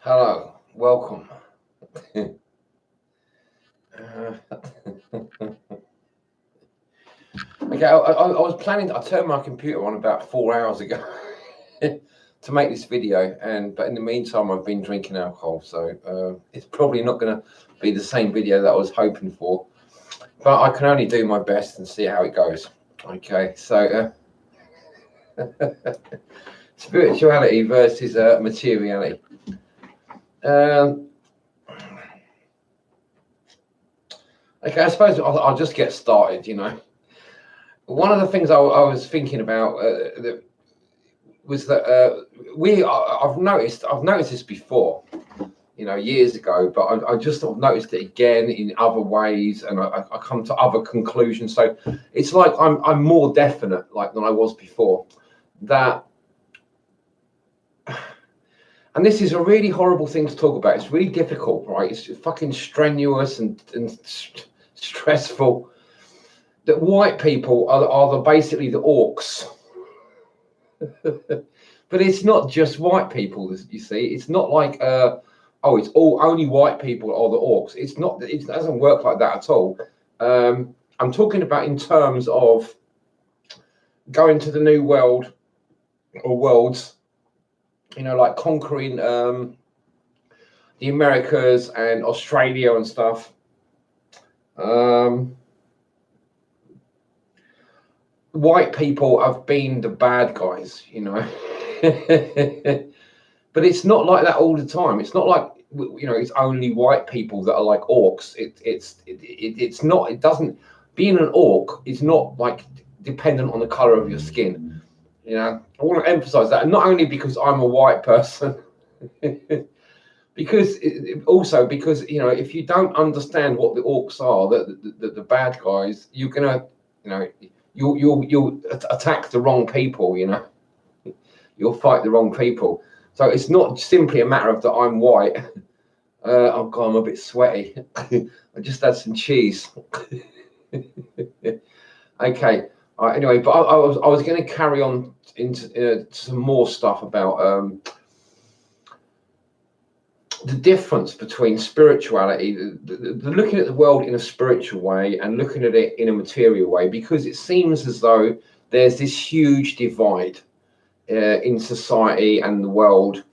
Hello, welcome. Okay, I was planning. I turned my computer on about 4 hours ago to make this video, but in the meantime, I've been drinking alcohol, so it's probably not going to be the same video that I was hoping for. But I can only do my best and see how it goes. Okay, so spirituality versus materiality. Okay, I suppose I'll just get started. One of the things I was thinking about was that I've noticed this before, years ago, but I just sort of noticed it again in other ways, and I come to other conclusions. So it's like I'm more definite, like, than I was before. That, and this is a really horrible thing to talk about. It's really difficult, right? It's fucking strenuous and stressful. That white people are basically the orcs. But it's not just white people, you see. It's not like it's only white people are the orcs. It's not. It doesn't work like that at all. I'm talking about in terms of going to the new world or worlds, like conquering the Americas and Australia and stuff. White people have been the bad guys, but it's not like that all the time. It's not like, it's only white people that are like orcs. It's not. It doesn't. Being an orc is not like dependent on the color of your skin. I want to emphasize that, and not only because I'm a white person, because if you don't understand what the orcs are, the bad guys, you're gonna, you'll attack the wrong people. You'll fight the wrong people. So it's not simply a matter of that I'm white. Oh God, I'm a bit sweaty. I just had some cheese. Okay. Anyway, but I was going to carry on into some more stuff about the difference between spirituality, the looking at the world in a spiritual way and looking at it in a material way, because it seems as though there's this huge divide in society and the world,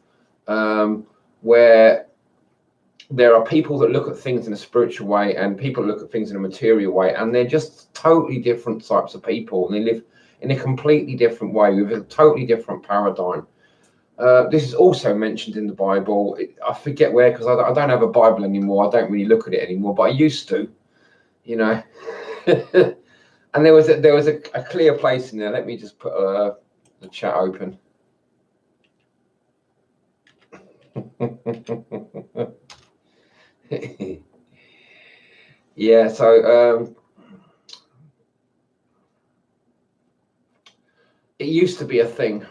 where there are people that look at things in a spiritual way and people look at things in a material way, and they're just totally different types of people, and they live in a completely different way with a totally different paradigm. This is also mentioned in the Bible. I forget where, because I don't have a Bible anymore. I don't really look at it anymore, but I used to, and there was a clear place in there. Let me just put the chat open. Yeah, so it used to be a thing.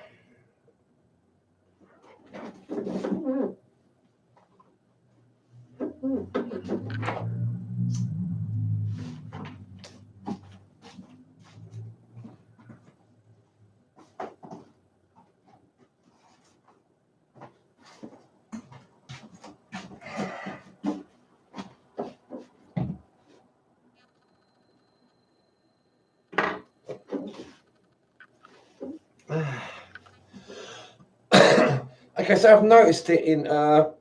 Okay, so I've noticed it in what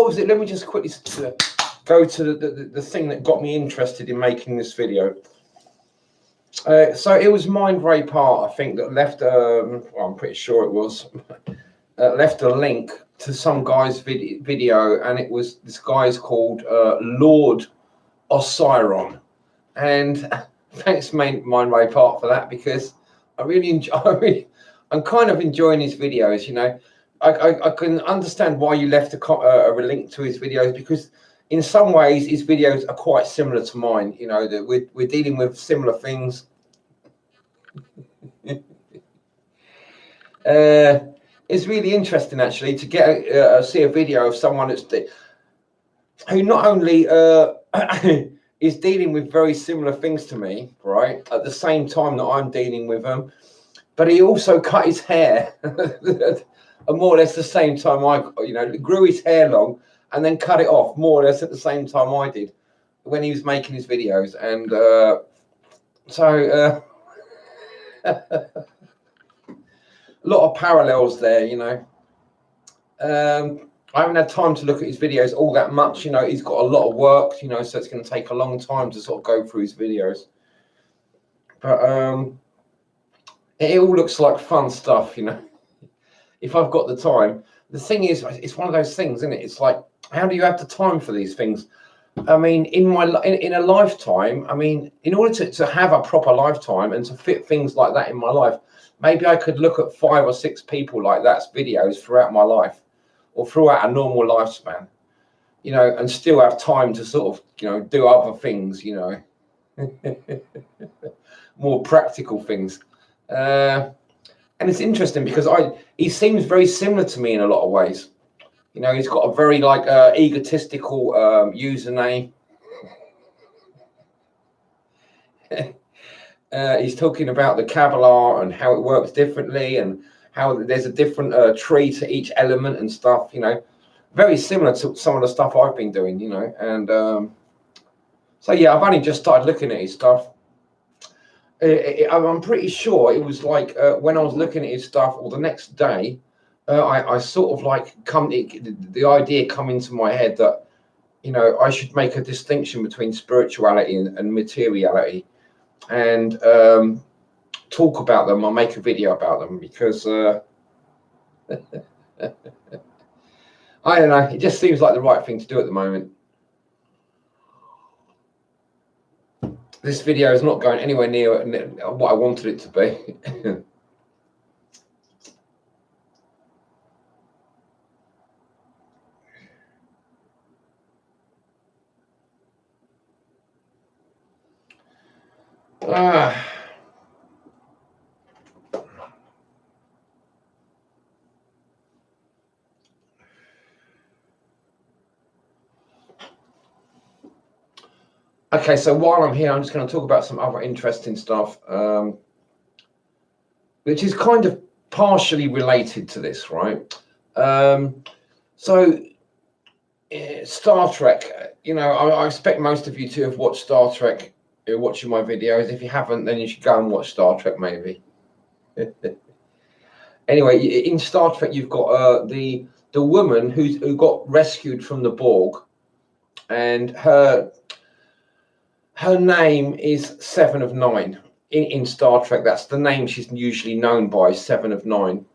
was it? Let me just quickly go to the thing that got me interested in making this video. So it was Mind Rape Art, I think, that left I'm pretty sure it was left a link to some guy's video, and it was, this guy's called Lord Osiron, and thanks Mind Rape Art for that, because I really enjoy. I'm kind of enjoying his videos. I can understand why you left a link to his videos, because in some ways his videos are quite similar to mine. That we're dealing with similar things. It's really interesting, actually, to get see a video of someone who not only is dealing with very similar things to me, right, at the same time that I'm dealing with them, but he also cut his hair and more or less the same time I, grew his hair long and then cut it off more or less at the same time I did when he was making his videos. And a lot of parallels there, I haven't had time to look at his videos all that much. He's got a lot of work, so it's going to take a long time to sort of go through his videos. But it all looks like fun stuff, if I've got the time. The thing is, it's one of those things, isn't it? It's like, how do you have the time for these things? I mean, in a lifetime, I mean, in order to have a proper lifetime and to fit things like that in my life, maybe I could look at 5 or 6 people like that's videos throughout my life, or throughout a normal lifespan, and still have time to sort of, do other things, more practical things. And it's interesting because he seems very similar to me in a lot of ways. He's got a very egotistical username. He's talking about the Kabbalah and how it works differently, and how there's a different tree to each element and stuff. Very similar to some of the stuff I've been doing. And so yeah, I've only just started looking at his stuff. I'm pretty sure it was like when I was looking at his stuff, or the next day, I sort of like the idea come into my head that I should make a distinction between spirituality and materiality, and talk about them or make a video about them, because I don't know, it just seems like the right thing to do at the moment. This video is not going anywhere near what I wanted it to be. Okay, so while I'm here, I'm just going to talk about some other interesting stuff, which is kind of partially related to this, right? So Star Trek, I expect most of you to have watched Star Trek. You're watching my videos. If you haven't, then you should go and watch Star Trek, maybe. Anyway, in Star Trek, you've got the woman who got rescued from the Borg, and her name is 7 of 9 in Star Trek. That's the name she's usually known by, 7 of 9.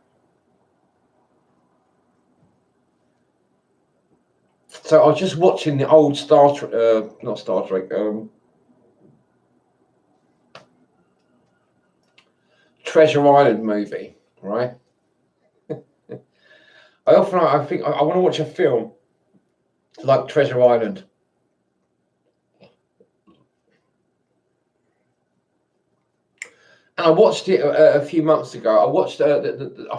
So I was just watching the old not Star Trek, Treasure Island movie, right? I think I want to watch a film like Treasure Island. And I watched it a few months ago. I watched I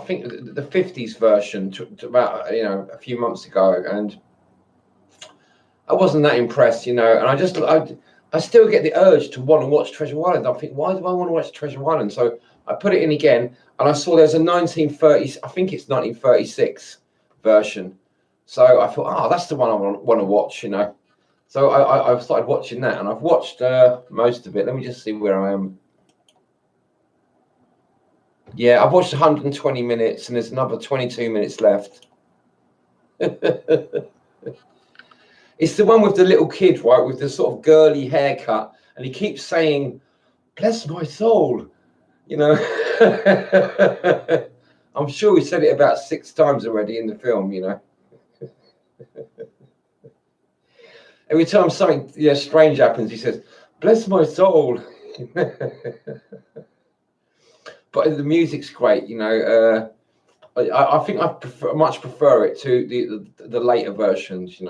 think the 50s version to about a few months ago, and I wasn't that impressed, And I still get the urge to want to watch Treasure Island. I think, why do I want to watch Treasure Island? So I put it in again, and I saw there's a 1930s, I think it's 1936 version. So I thought, that's the one I want to watch, So I've started watching that, and I've watched most of it. Let me just see where I am. Yeah, I've watched 120 minutes, and there's another 22 minutes left. It's the one with the little kid, right, with the sort of girly haircut, and he keeps saying, "Bless my soul," I'm sure he said it about 6 times already in the film, Every time something strange happens, he says, "Bless my soul." But the music's great, I think I much prefer it to the later versions,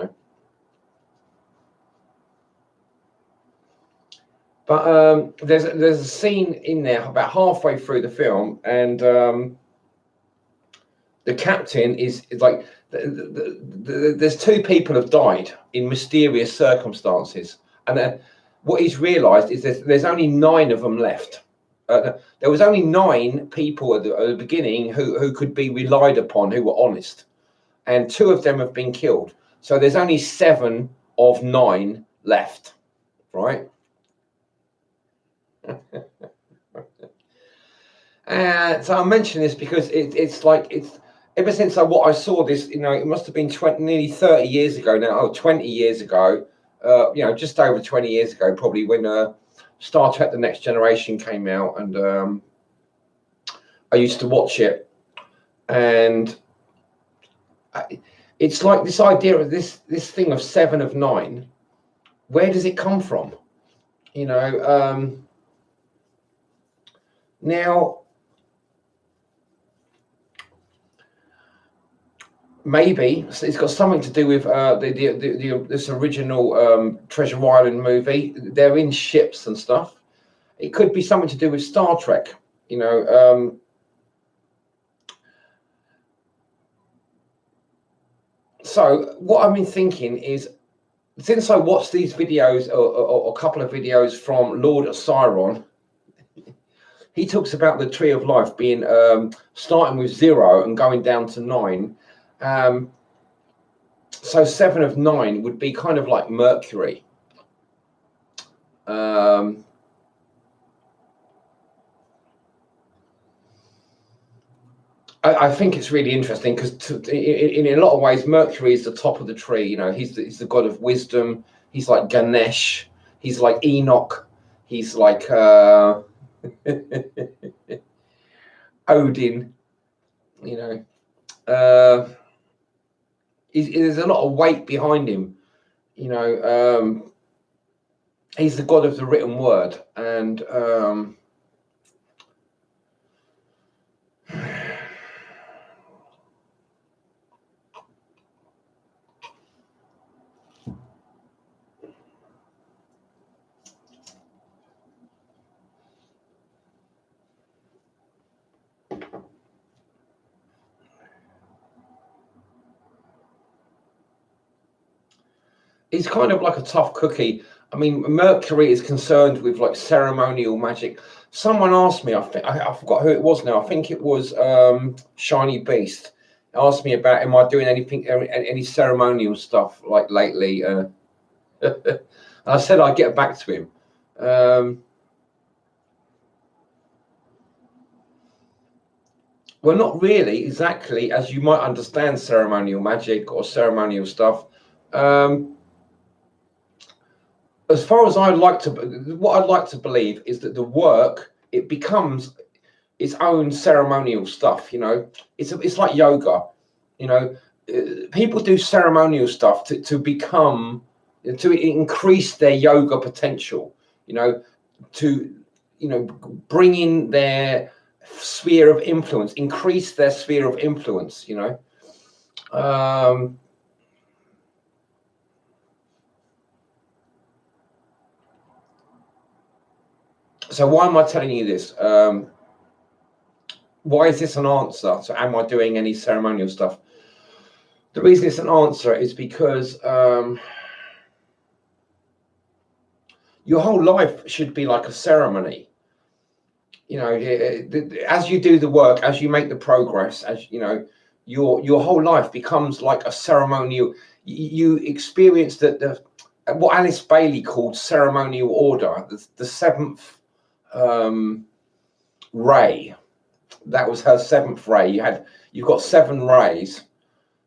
But there's a scene in there about halfway through the film, and the captain is like, there's 2 people have died in mysterious circumstances, and what he's realised is there's only 9 of them left, there was only 9 people at the beginning who could be relied upon, who were honest, and 2 of them have been killed. So there's only 7 of 9 left, right? And so I mention this because it's ever since what I saw this, it must have been nearly 30 years ago now. 20 years ago, just over 20 years ago, probably, when Star Trek: The Next Generation came out, and I used to watch it, and it's like this idea of this thing of 7 of 9. Where does it come from? Now, maybe it's got something to do with this original Treasure Island movie. They're in ships and stuff. It could be something to do with Star Trek. So what I've been thinking is, since I watched these videos, or a couple of videos from Lord Osiron, he talks about the Tree of Life being starting with 0 and going down to 9. So 7 of 9 would be kind of like Mercury. I think it's really interesting because in a lot of ways, Mercury is the top of the tree. He's the god of wisdom. He's like Ganesh. He's like Enoch. He's like Odin. There's a lot of weight behind him. He's the god of the written word, and he's kind of like a tough cookie. I mean, Mercury is concerned with like ceremonial magic. Someone asked me, I forgot who it was now. I think it was Shiny Beast. Asked me about, am I doing anything, any ceremonial stuff like lately? I said I'd get back to him. Well, not really exactly as you might understand ceremonial magic or ceremonial stuff. As far as what I'd like to believe is that the work, it becomes its own ceremonial stuff. It's like yoga. People do ceremonial stuff to increase their yoga potential. To bring in their sphere of influence, increase their sphere of influence. So why am I telling you this? Why is this an answer? So am I doing any ceremonial stuff? The reason it's an answer is because your whole life should be like a ceremony. As you do the work, as you make the progress, as your whole life becomes like a ceremonial. You experience what Alice Bailey called ceremonial order, the 7th ray. That was her 7th ray. You've got 7 rays.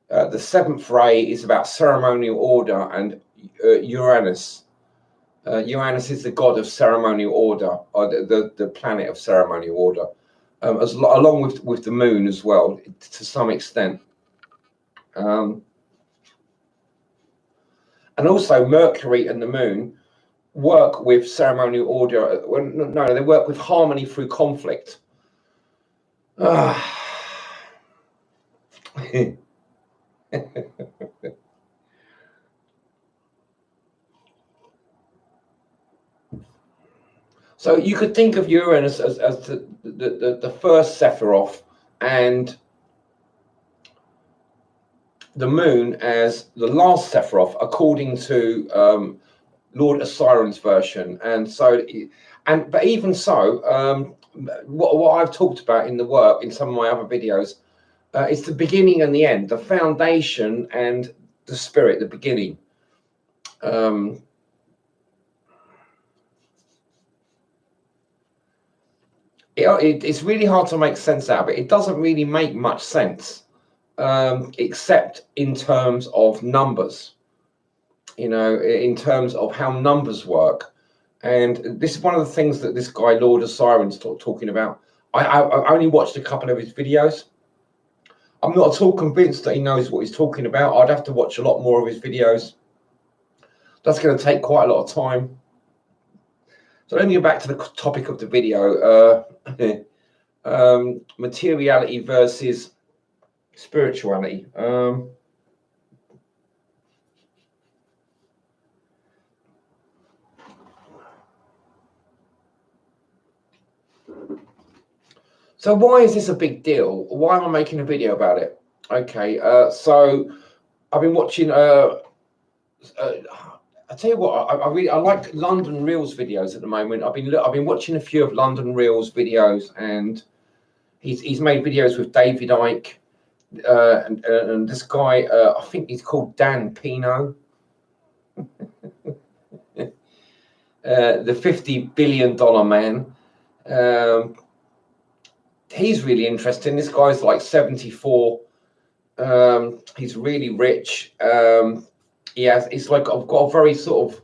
The 7th ray is about ceremonial order, and Uranus. Uranus is the god of ceremonial order, or the planet of ceremonial order, along with the moon as well, to some extent. And also Mercury and the moon work with ceremonial order. Well, no, they work with harmony through conflict. So you could think of Uranus as the first Sephiroth, and the moon as the last Sephiroth, according to Lord Osiron's version. And so But even so, what I've talked about in the work in some of my other videos, it's the beginning and the end, the foundation and the spirit, the beginning. It's really hard to make sense out of it. It doesn't really make much sense, except in terms of numbers, in terms of how numbers work. And this is one of the things that this guy, Lord of Sirens, talking about. I only watched a couple of his videos. I'm not at all convinced that he knows what he's talking about. I'd have to watch a lot more of his videos. That's going to take quite a lot of time. So let me go back to the topic of the video. Materiality versus spirituality. So why is this a big deal? Why am I making a video about it? Okay, so I've been watching. I tell you what, I like London Reels videos at the moment. I've been watching a few of London Reels videos, and he's made videos with David Icke, and this guy, I think he's called Dan Pino, the $50 billion man. He's really interesting. This guy's like 74. He's really rich. It's like I've got a very sort of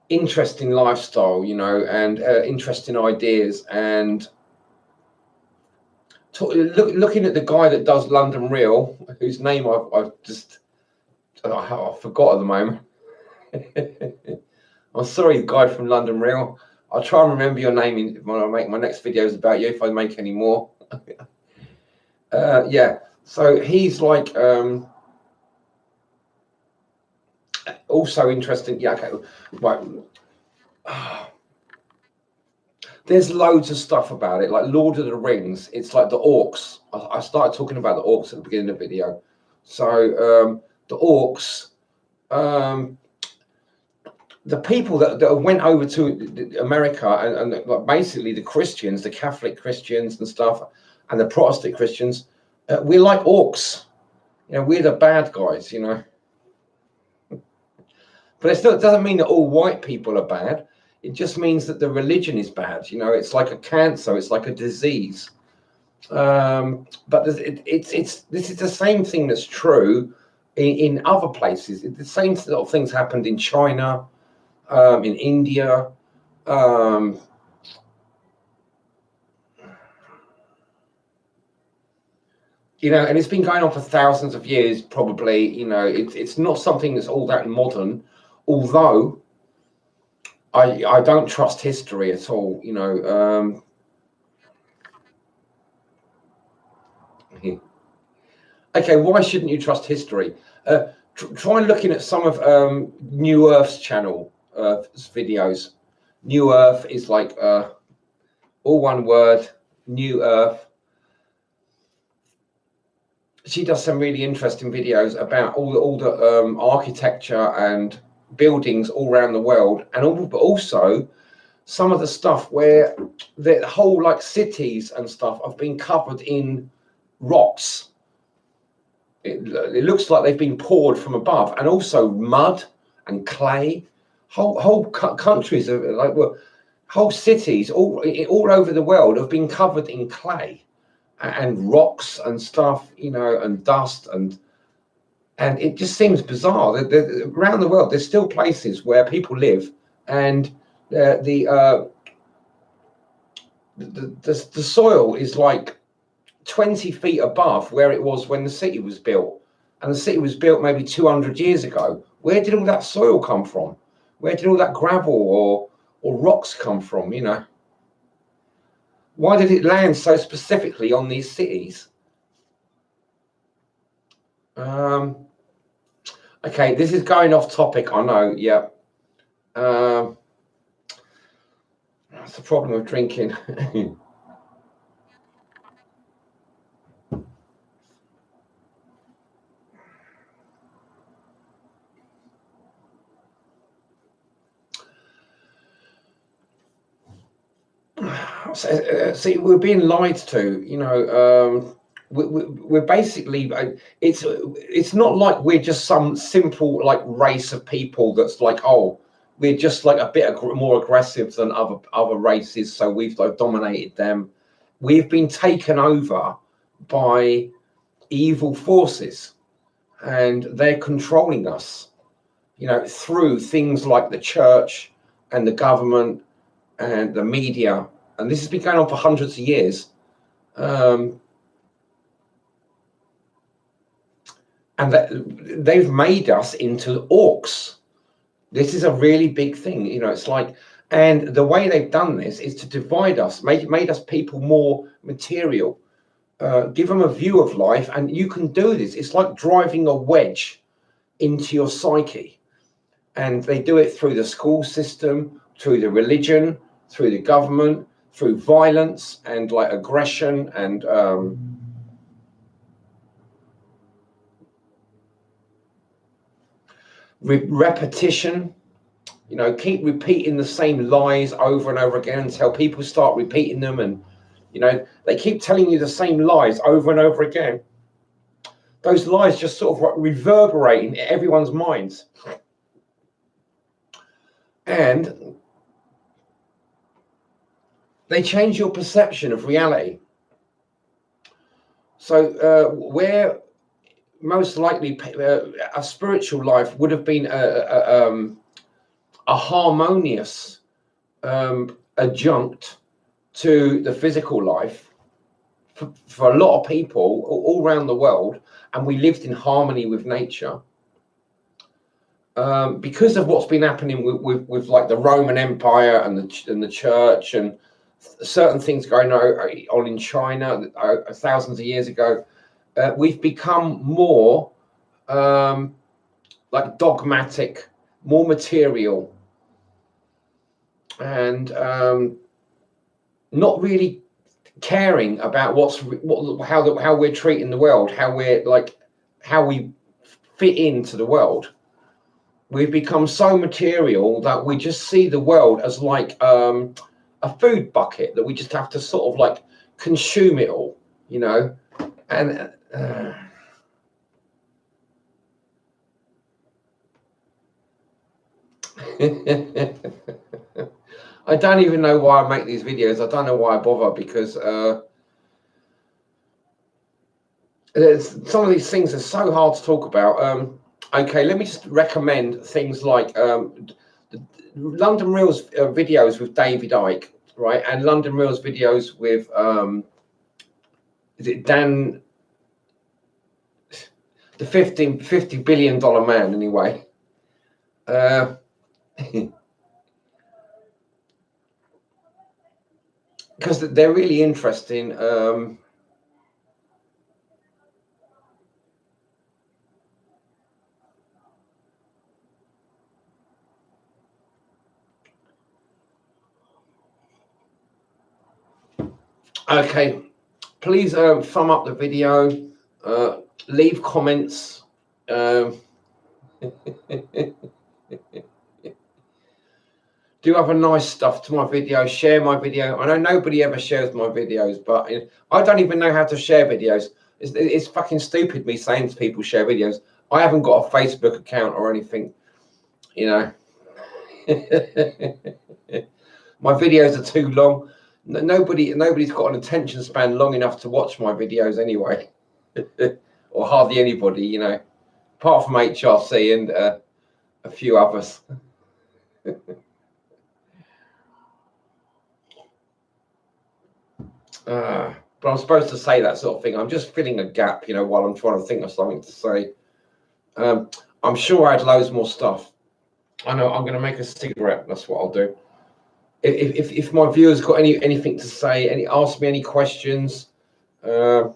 interesting lifestyle, and interesting ideas. And looking at the guy that does London Real, whose name I've forgot at the moment. I'm sorry, guy from London Real. I'll try and remember your name when I make my next videos about you, if I make any more. Yeah, so he's like also interesting. Yeah, okay, right. There's loads of stuff about it, like Lord of the Rings. It's like the orcs. I started talking about the orcs at the beginning of the video. So the orcs, the people that went over to America and basically the Christians, the Catholic Christians and stuff, and the Protestant Christians, we're like orcs. We're the bad guys. But it doesn't mean that all white people are bad. It just means that the religion is bad. It's like a cancer. It's like a disease. But this is the same thing that's true in other places. The same sort of things happened in China, in India. And it's been going on for thousands of years, probably. It's not something that's all that modern, although I don't trust history at all. Okay, why shouldn't you trust history? Try looking at some of New Earth's channel videos. New Earth is like all one word, New Earth. She does some really interesting videos about all the architecture and buildings all around the world, but also some of the stuff where the whole like cities and stuff have been covered in rocks. It looks like they've been poured from above, and also mud and clay. Whole countries are like, well, whole cities all over the world have been covered in clay and rocks and stuff, and dust, and it just seems bizarre that around the world there's still places where people live, and the soil is like 20 feet above where it was when the city was built, and the city was built maybe 200 years ago. Where did all that soil come from? Where did all that gravel or rocks come from? Why did it land so specifically on these cities? Okay, this is going off topic, I know. Yeah, that's the problem with drinking. See, we're being lied to. We're basically it's not like we're just some simple like race of people that's like, oh, we're just like a bit more aggressive than other races, so we've like dominated them. We've been taken over by evil forces, and they're controlling us, through things like the church and the government and the media. And this has been going on for hundreds of years. And they've made us into orcs. This is a really big thing. It's like, and the way they've done this is to divide us, made us people more material, give them a view of life. And you can do this. It's like driving a wedge into your psyche. And they do it through the school system, through the religion, through the government, through violence and like aggression and repetition. Keep repeating the same lies over and over again until people start repeating them, and they keep telling you the same lies over and over again. Those lies just sort of like reverberate in everyone's minds, and they change your perception of reality. So where most likely a spiritual life would have been a harmonious adjunct to the physical life for a lot of people all around the world, and we lived in harmony with nature, because of what's been happening with like the Roman Empire and the church and certain things going on in China thousands of years ago. We've become more like dogmatic, more material, and not really caring about how we're treating the world, how we fit into the world. We've become so material that we just see the world as like a food bucket that we just have to sort of like consume it all, and I don't even know why I make these videos. I don't know why I bother, because some of these things are so hard to talk about. Okay, let me just recommend things like London Real's videos with David Icke, right? And London Real's videos with is it Dan, the $50 billion man, anyway. Because they're really interesting. Okay, please thumb up the video, leave comments. Do other nice stuff to my video, share my video. I know nobody ever shares my videos, but I don't even know how to share videos. It's fucking stupid me saying to people share videos. I haven't got a Facebook account or anything, My videos are too long. Nobody's got an attention span long enough to watch my videos anyway. Or hardly anybody, apart from HRC and a few others. But I'm supposed to say that sort of thing. I'm just filling a gap, while I'm trying to think of something to say. I'm sure I had loads more stuff. I know I'm going to make a cigarette. That's what I'll do. If my viewers got anything to say, ask me any questions, encourage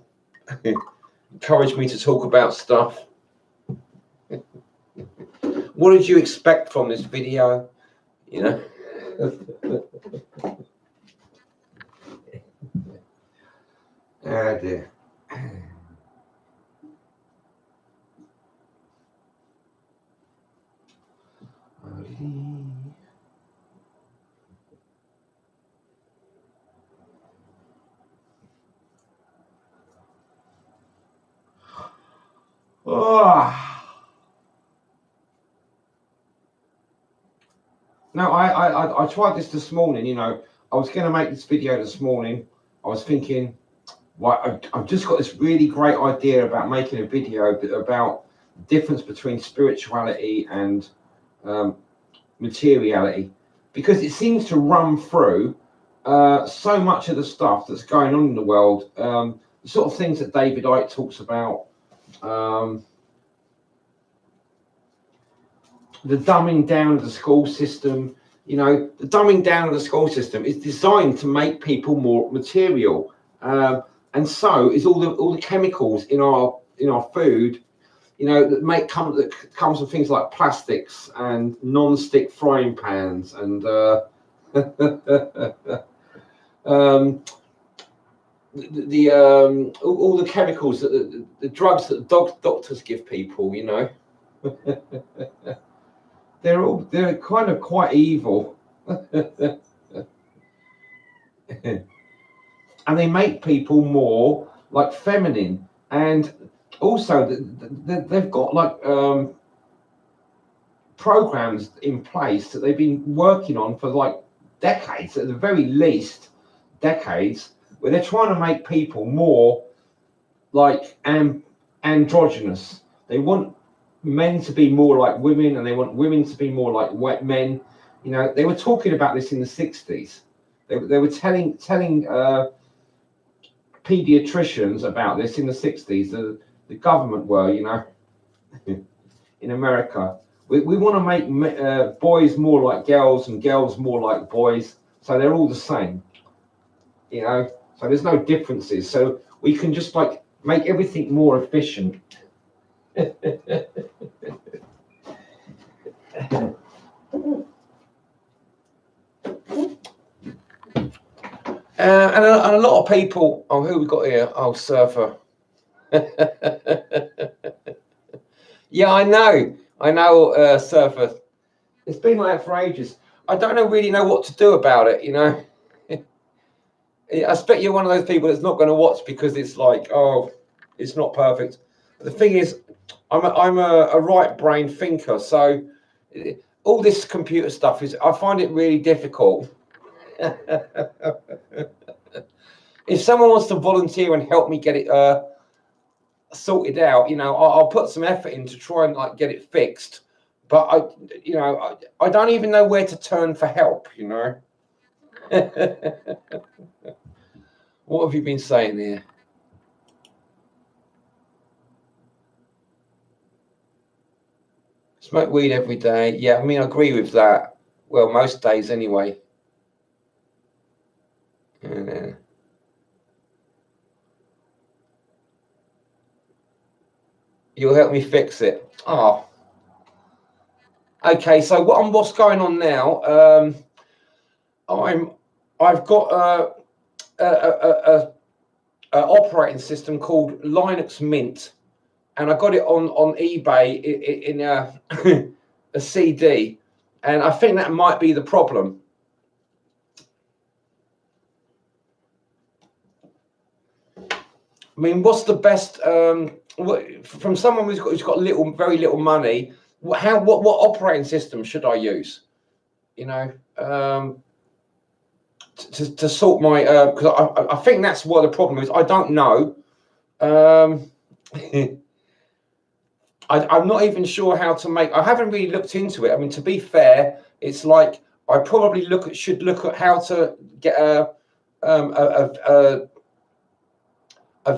me to talk about stuff. What did you expect from this video? Ah, dear. Oh. No, I tried this morning. You know, I was going to make this video this morning. I was thinking, well, I've just got this really great idea about making a video about the difference between spirituality and materiality, because it seems to run through so much of the stuff that's going on in the world, the sort of things that David Icke talks about, the dumbing down of the school system. You know, the dumbing down of the school system is designed to make people more material, and so is all the chemicals in our food. You know, that comes from things like plastics and non-stick frying pans and all the chemicals, the drugs that doctors give people. You know. They're kind of quite evil. And they make people more like feminine, and also they've got like programs in place that they've been working on for like decades, at the very least decades, where they're trying to make people more like androgynous. They want men to be more like women, and they want women to be more like wet men. You know, they were talking about this in the 60s. They were telling pediatricians about this in the 60s. The government were, you know, in America. We want to make boys more like girls and girls more like boys, so they're all the same. You know, so there's no differences. So we can just like make everything more efficient. And a lot of people. Oh, who we got here? Oh, Surfer. Yeah, I know, Surfer. It's been like that for ages. I don't really know what to do about it. You know, I expect you're one of those people that's not going to watch because it's like, oh, it's not perfect. But the thing is, I'm a right brain thinker, so all this computer stuff I find it really difficult. If someone wants to volunteer and help me get it sorted out, you know, I'll put some effort in to try and like get it fixed. But I don't even know where to turn for help. You know. What have you been saying here? Smoke weed every day. Yeah, I mean, I agree with that. Well, most days anyway. Yeah. You'll help me fix it. Oh. Okay, so what's going on now? I've got a operating system called Linux Mint, and I got it on eBay in a a CD, and I think that might be the problem. I mean, what's the best from someone who's got very little money? What operating system should I use? You know, to sort my because I think that's what the problem is. I don't know. I'm not even sure how to make. I haven't really looked into it. I mean, to be fair, it's like I probably should look at how to get a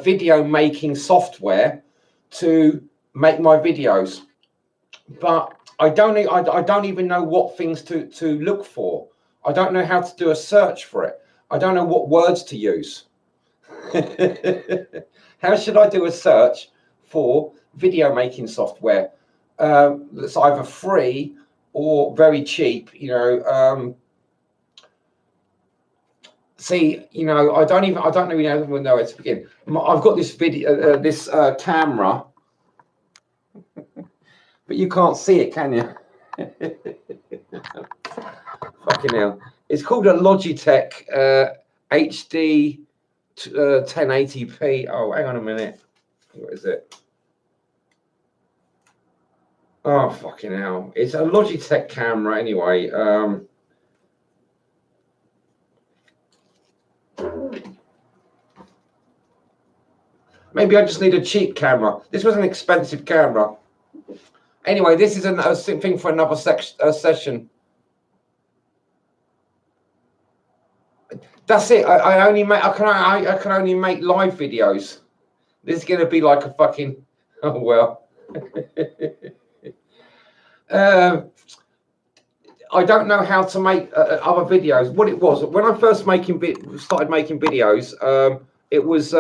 video making software to make my videos, but I don't even know what things to look for. I don't know how to do a search for it. I don't know what words to use. How should I do a search for video making software that's either free or very cheap? You know, see, you know, I don't really know where to begin. I've got this video, this camera, but you can't see it, can you? Fucking hell! It's called a Logitech HD 1080p. Oh, hang on a minute. What is it? Oh, fucking hell. It's a Logitech camera anyway. Maybe I just need a cheap camera. This was an expensive camera. Anyway, this is a thing for another session. That's it. I only make. I can only make live videos. This is gonna be like a fucking. Oh well. I don't know how to make other videos. What it was when I first started making videos, it was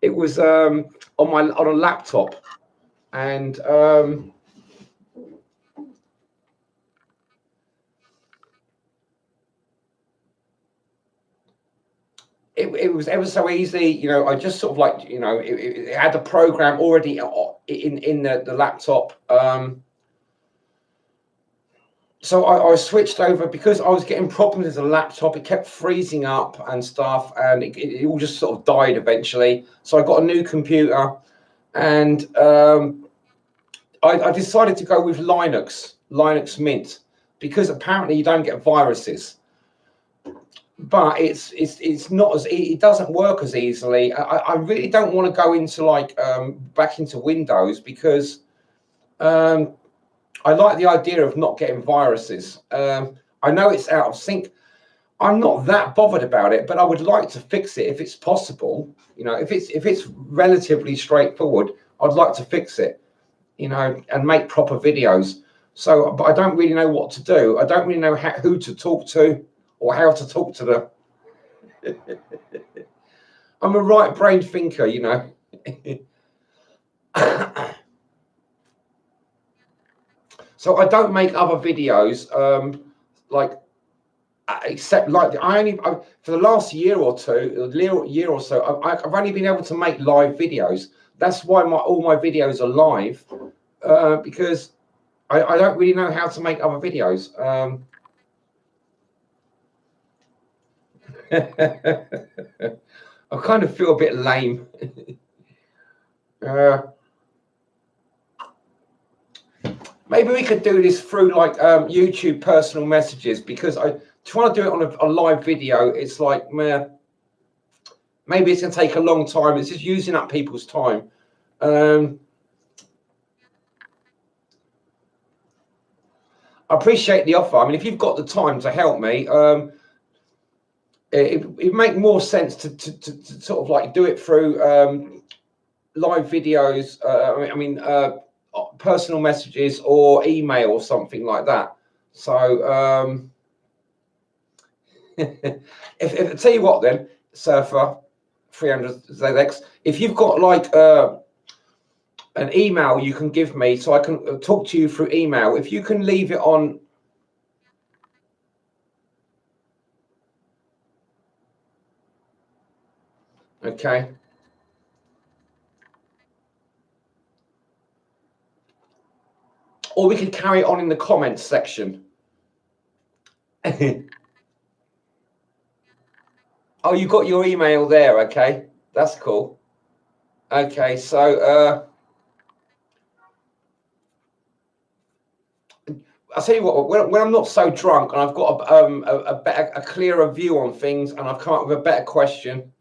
it was on a laptop, and it was ever so easy. You know, I just sort of like it had the program already in the laptop. So I switched over because I was getting problems with the laptop. It kept freezing up and stuff, and it all just sort of died eventually. So I got a new computer, and I decided to go with Linux Mint, because apparently you don't get viruses. But it's not as it doesn't work as easily. I really don't want to go into like back into Windows, because um, I like the idea of not getting viruses. I know it's out of sync. I'm not that bothered about it, but I would like to fix it if it's possible. You know, if it's relatively straightforward, I'd like to fix it. You know, and make proper videos. So, but I don't really know what to do. I don't really know who to talk to or how to talk to them. I'm a right brain thinker, you know. So I don't make other videos, like except like for the last year or two, year or so, I've only been able to make live videos. That's why all my videos are live, because I don't really know how to make other videos. I kind of feel a bit lame. uh, Maybe we could do this through like YouTube personal messages, because I trying to do it on a live video. It's like, man, maybe it's gonna take a long time. It's just using up people's time. Um, I appreciate the offer. I mean, if you've got the time to help me, it make more sense to sort of like do it through live videos. Personal messages or email or something like that. So if I tell you what, then Surfer 300 ZX, if you've got like an email you can give me, so I can talk to you through email. If you can leave it on. Okay. Or we can carry on in the comments section. Oh, you got your email there. Okay, that's cool. Okay, so I'll tell you what. When I'm not so drunk and I've got a clearer view on things, and I've come up with a better question,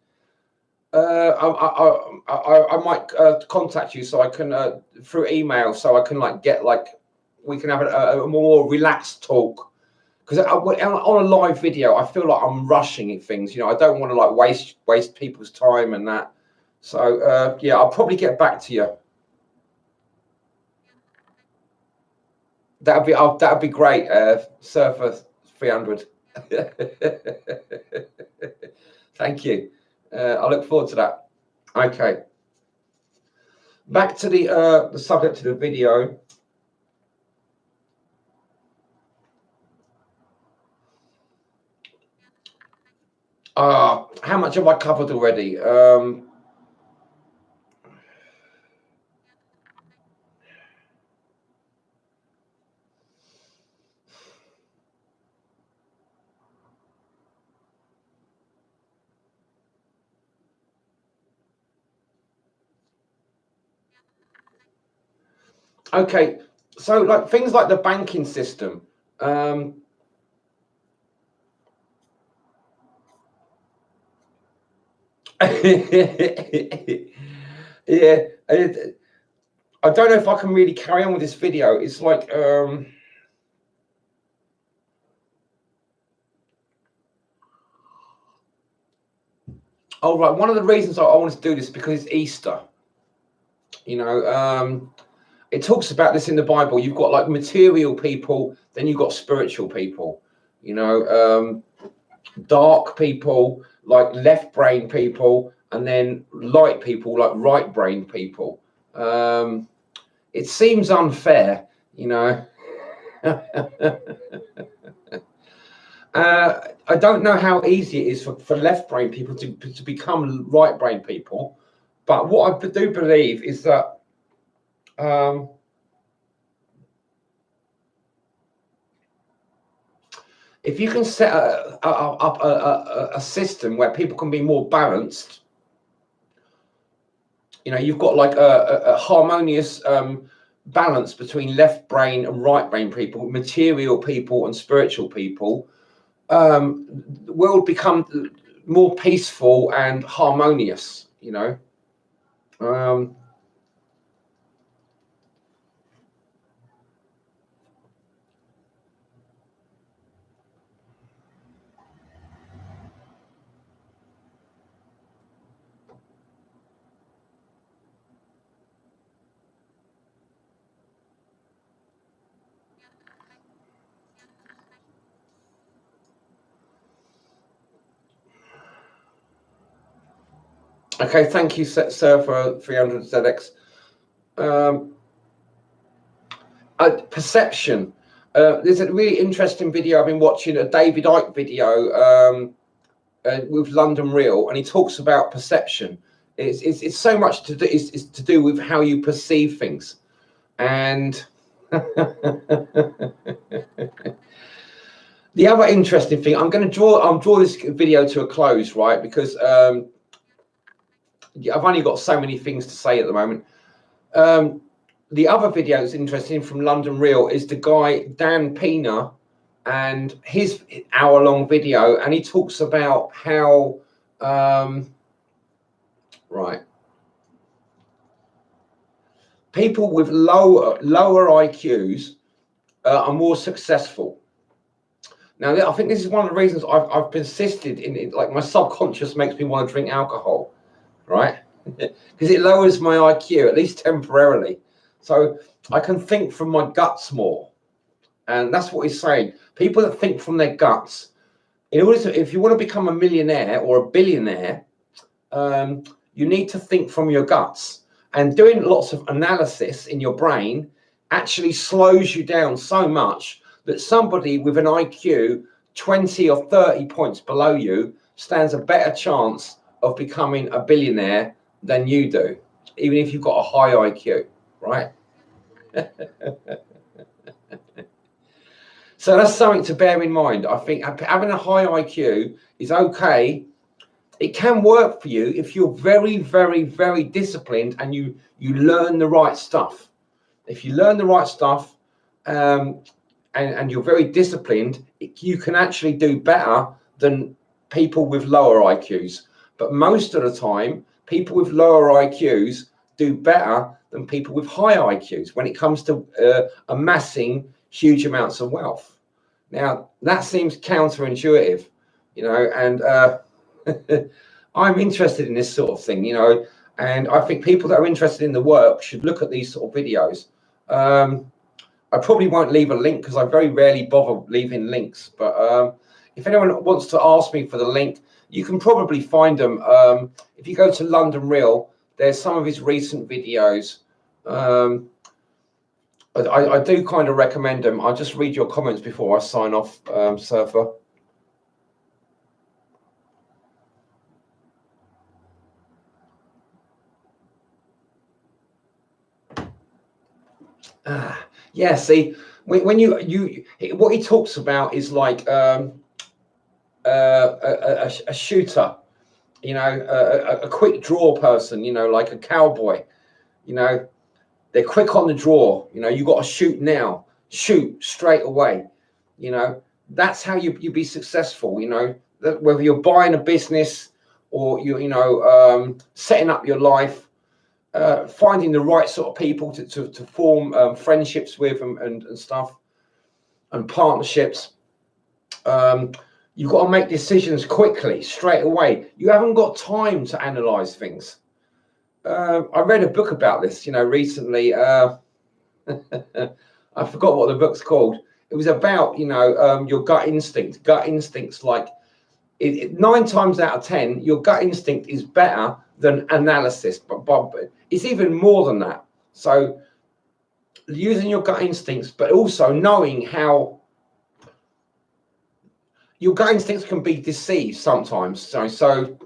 I might contact you, so I can through email, so I can like get like we can have a more relaxed talk. Because on a live video, I feel like I'm rushing at things. You know, I don't want to like waste people's time and that. So yeah, I'll probably get back to you. That'd be great. Surfer 300. Thank you. I look forward to that. Okay. Back to the subject of the video. How much have I covered already? Okay, so like things like the banking system. Yeah, I don't know if I can really carry on with this video. It's like oh right, one of the reasons I want to do this is because it's Easter. You know, it talks about this in the Bible. You've got like material people, then you've got spiritual people. You know, dark people, like left brain people, and then light people, like right brain people. It seems unfair, you know. I don't know how easy it is for left brain people to become right brain people, but what I do believe is that if you can set up a system where people can be more balanced, you know, you've got like a harmonious balance between left brain and right brain people, material people and spiritual people, the world become more peaceful and harmonious, you know. Okay, thank you, sir, for 300 ZX. Perception. There's a really interesting video I've been watching, a David Icke video with London Real, and he talks about perception. It's so much to do. It's to do with how you perceive things, and the other interesting thing, I'll draw this video to a close, right? Because I've only got so many things to say at the moment. The other video that's interesting from London Real is the guy Dan Pena and his hour-long video, and he talks about how right, people with lower IQs are more successful. Now, I think this is one of the reasons I've persisted in it. Like, my subconscious makes me want to drink alcohol, right? Because it lowers my IQ, at least temporarily. So I can think from my guts more. And that's what he's saying. People that think from their guts, in order to, if you want to become a millionaire or a billionaire, you need to think from your guts. And doing lots of analysis in your brain actually slows you down so much that somebody with an IQ 20 or 30 points below you stands a better chance of becoming a billionaire than you do, even if you've got a high IQ, right? So that's something to bear in mind. I think having a high IQ is okay. It can work for you if you're very, very, very disciplined and you learn the right stuff. If you learn the right stuff and you're very disciplined, you can actually do better than people with lower IQs. But most of the time, people with lower IQs do better than people with high IQs when it comes to amassing huge amounts of wealth. Now, that seems counterintuitive, you know, and I'm interested in this sort of thing, you know, and I think people that are interested in the work should look at these sort of videos. I probably won't leave a link because I very rarely bother leaving links. But if anyone wants to ask me for the link, you can probably find them. If you go to London Real, there's some of his recent videos. I do kind of recommend them. I'll just read your comments before I sign off, Surfer. Yeah, see, when you what he talks about is like a shooter, you know, a quick draw person, you know, like a cowboy, you know. They're quick on the draw. You know, you got to shoot now, shoot straight away. You know, that's how you be successful. You know, whether you're buying a business or setting up your life, finding the right sort of people to form friendships with and stuff, and partnerships. You've got to make decisions quickly, straight away. You haven't got time to analyze things. I read a book about this, recently. I forgot what the book's called. It was about, your gut instinct. Gut instinct's like 9 times out of 10, your gut instinct is better than analysis, but it's even more than that. So using your gut instincts, but also knowing how your gut instincts can be deceived sometimes. So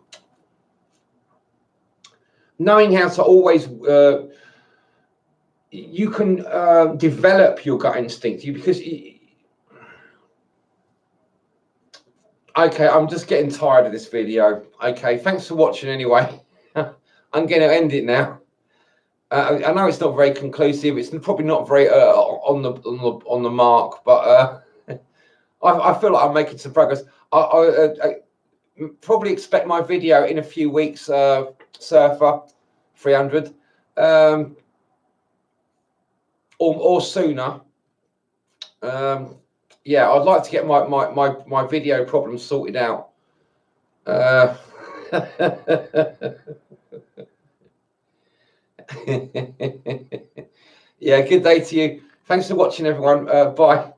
knowing how to always you can develop your gut instinct okay, I'm just getting tired of this video. Okay, thanks for watching anyway. I'm going to end it now. I know it's not very conclusive. It's probably not very on the mark, but I feel like I'm making some progress. I probably expect my video in a few weeks, Surfer 300, or sooner. Yeah, I'd like to get my video problem sorted out. Yeah, good day to you. Thanks for watching, everyone. Bye.